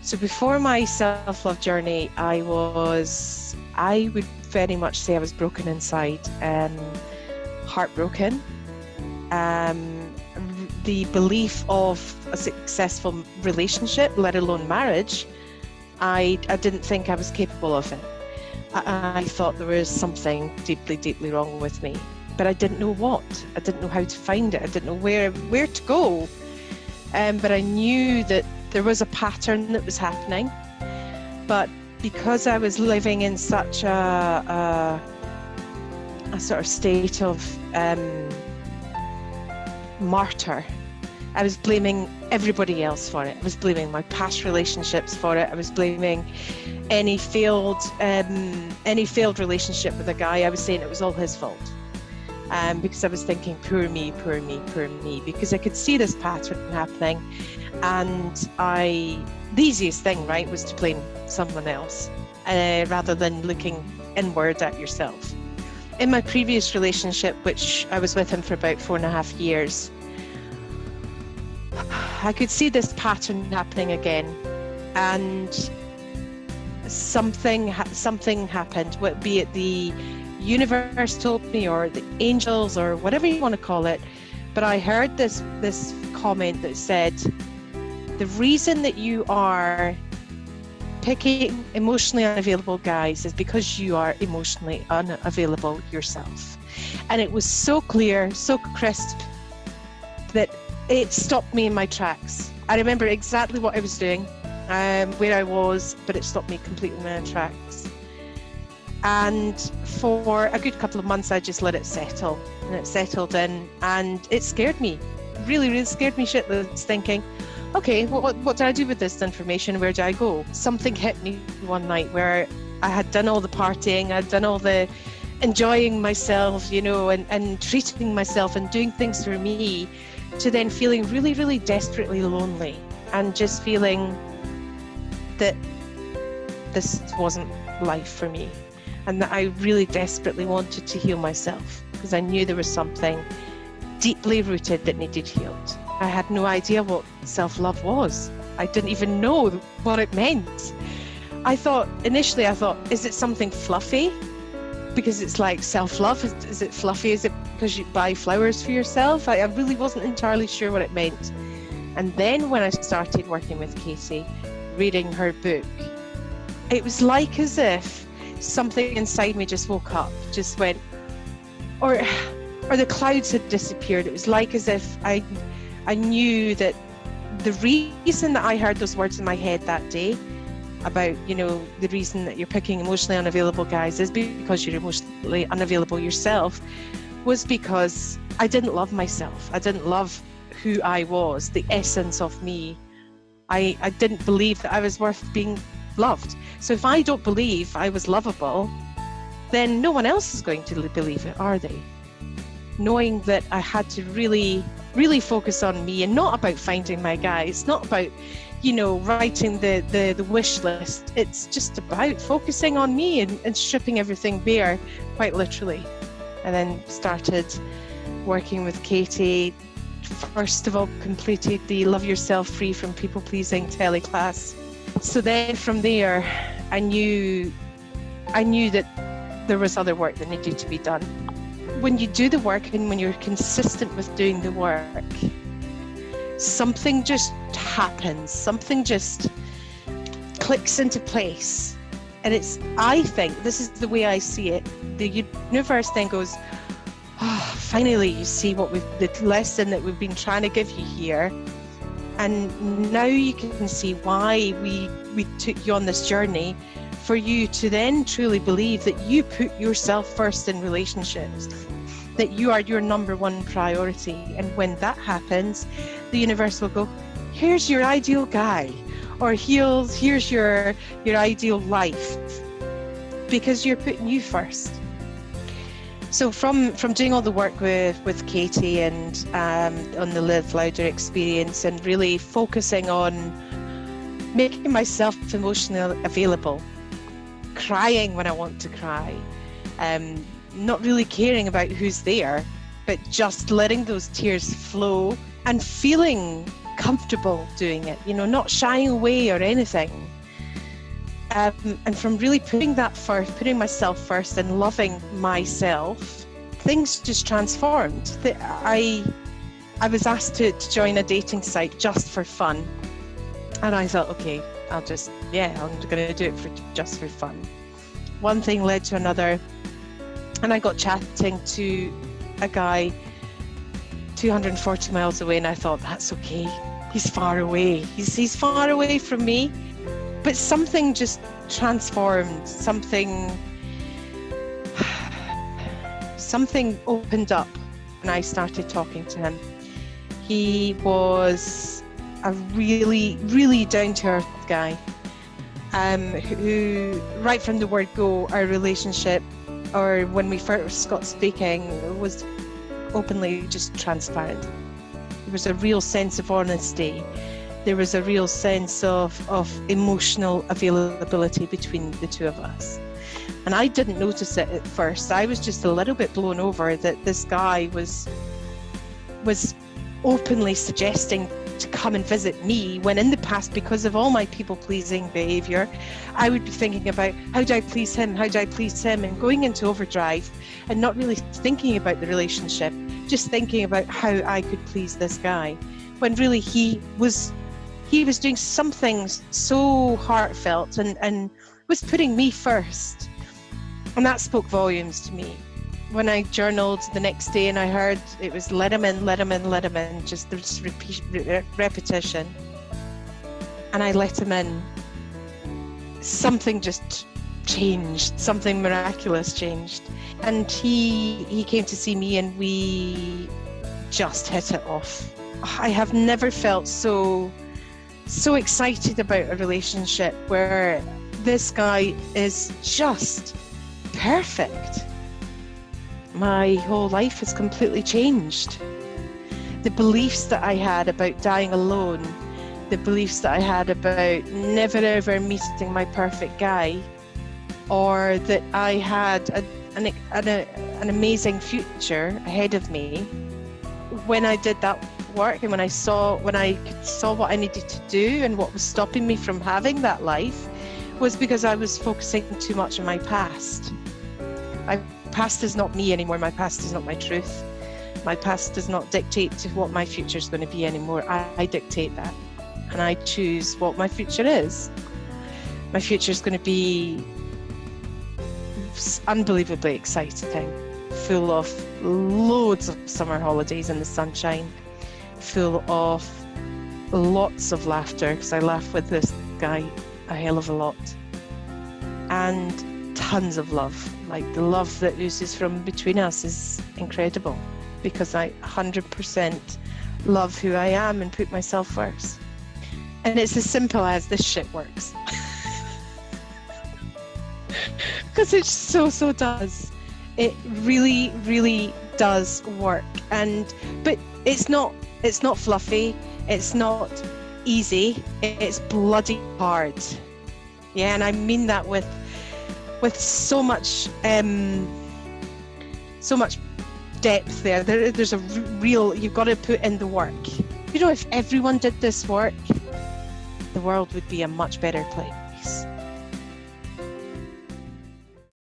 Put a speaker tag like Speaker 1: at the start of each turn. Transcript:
Speaker 1: So before my self-love journey, I would very much say I was broken inside, heartbroken. The belief of a successful relationship, let alone marriage, I didn't think I was capable of it. I thought there was something deeply, deeply wrong with me, but I didn't know what. I didn't know how to find it. I didn't know where to go. But I knew that there was a pattern that was happening. But because I was living in such a sort of state of martyr, I was blaming everybody else for it. I was blaming my past relationships for it. I was blaming any failed relationship with a guy. I was saying it was all his fault. Because I was thinking, poor me, poor me, poor me, because I could see this pattern happening. And the easiest thing, right, was to blame someone else rather than looking inward at yourself. In my previous relationship, which I was with him for about 4.5 years, I could see this pattern happening again, and something happened, be it the universe told me or the angels or whatever you want to call it, but I heard this comment that said, the reason that you are picking emotionally unavailable guys is because you are emotionally unavailable yourself. And it was so clear, so crisp, that it stopped me in my tracks. I remember exactly what I was doing, where I was, but it stopped me completely in my tracks. And for a good couple of months, I just let it settle, and it settled in, and it scared me, really, really scared me shitless, thinking, okay, what do I do with this information? Where do I go? Something hit me one night where I had done all the partying, I'd done all the enjoying myself, and treating myself and doing things for me, to then feeling really, really desperately lonely, and just feeling that this wasn't life for me, and that I really desperately wanted to heal myself, because I knew there was something deeply rooted that needed healed. I had no idea what self-love was. I didn't even know what it meant. Initially I thought, is it something fluffy? Because it's like self-love, is it fluffy? Is it because you buy flowers for yourself? I really wasn't entirely sure what it meant. And then when I started working with Katie, reading her book, it was like as if something inside me just woke up, just went, or the clouds had disappeared. It was like as if I knew that the reason that I heard those words in my head that day about, the reason that you're picking emotionally unavailable guys is because you're emotionally unavailable yourself, was because I didn't love myself. I didn't love who I was, the essence of me. I didn't believe that I was worth being loved. So if I don't believe I was lovable, then no one else is going to believe it, are they? Knowing that I had to really, really focus on me, and not about finding my guy. It's not about, writing the wish list. It's just about focusing on me and stripping everything bare, quite literally. And then started working with Katie. First of all, completed the Love Yourself Free from People Pleasing teleclass. So then from there, I knew that there was other work that needed to be done. When you do the work, and when you're consistent with doing the work, something just happens, something just clicks into place. And I think, this is the way I see it, the universe then goes, oh, finally you see the lesson that we've been trying to give you here. And now you can see why we took you on this journey, for you to then truly believe that you put yourself first in relationships, that you are your number one priority. And when that happens, the universe will go, here's your ideal guy, or here's your ideal life, because you're putting you first. So from doing all the work with Katie and on the Live Louder experience, and really focusing on making myself emotionally available, crying when I want to cry, not really caring about who's there, but just letting those tears flow, and feeling comfortable doing it, you know, not shying away or anything. And from really putting that first, putting myself first and loving myself, things just transformed. I was asked to join a dating site just for fun. And I thought, okay, I'm going to do it just for fun. One thing led to another. And I got chatting to a guy 240 miles away, and I thought, that's okay. He's far away. He's far away from me. But something just transformed. Something opened up when I started talking to him. He was a really, really down-to-earth guy, who, right from the word go, our relationship, or when we first got speaking, was openly just transparent. There was a real sense of honesty. There was a real sense of emotional availability between the two of us. And I didn't notice it at first. I was just a little bit blown over that this guy was openly suggesting to come and visit me, when in the past, because of all my people-pleasing behaviour, I would be thinking about how do I please him, and going into overdrive and not really thinking about the relationship, just thinking about how I could please this guy, when really he was doing something so heartfelt and was putting me first. And that spoke volumes to me. When I journaled the next day and I heard it was let him in, just this repetition, and I let him in, something just changed, something miraculous changed. And he came to see me and we just hit it off. I have never felt so excited about a relationship where this guy is just perfect. My whole life has completely changed. The beliefs that I had about dying alone, the beliefs that I had about never ever meeting my perfect guy, or that I had an amazing future ahead of me, when I did that work and when I saw what I needed to do and what was stopping me from having that life, was because I was focusing too much on my past. My past is not me anymore. My past is not my truth. My past does not dictate to what my future is going to be anymore. I dictate that, and I choose what my future is. My future is going to be unbelievably exciting, full of loads of summer holidays in the sunshine, full of lots of laughter, because I laugh with this guy a hell of a lot, and tons of love. Like, the love that oozes from between us is incredible, because I 100% love who I am and put myself first. And it's as simple as this shit works. Because it so does. It really, really does work. But it's not fluffy. It's not easy. It's bloody hard. Yeah, and I mean that with so much depth there. There's a real, you've got to put in the work. You know, if everyone did this work, the world would be a much better place.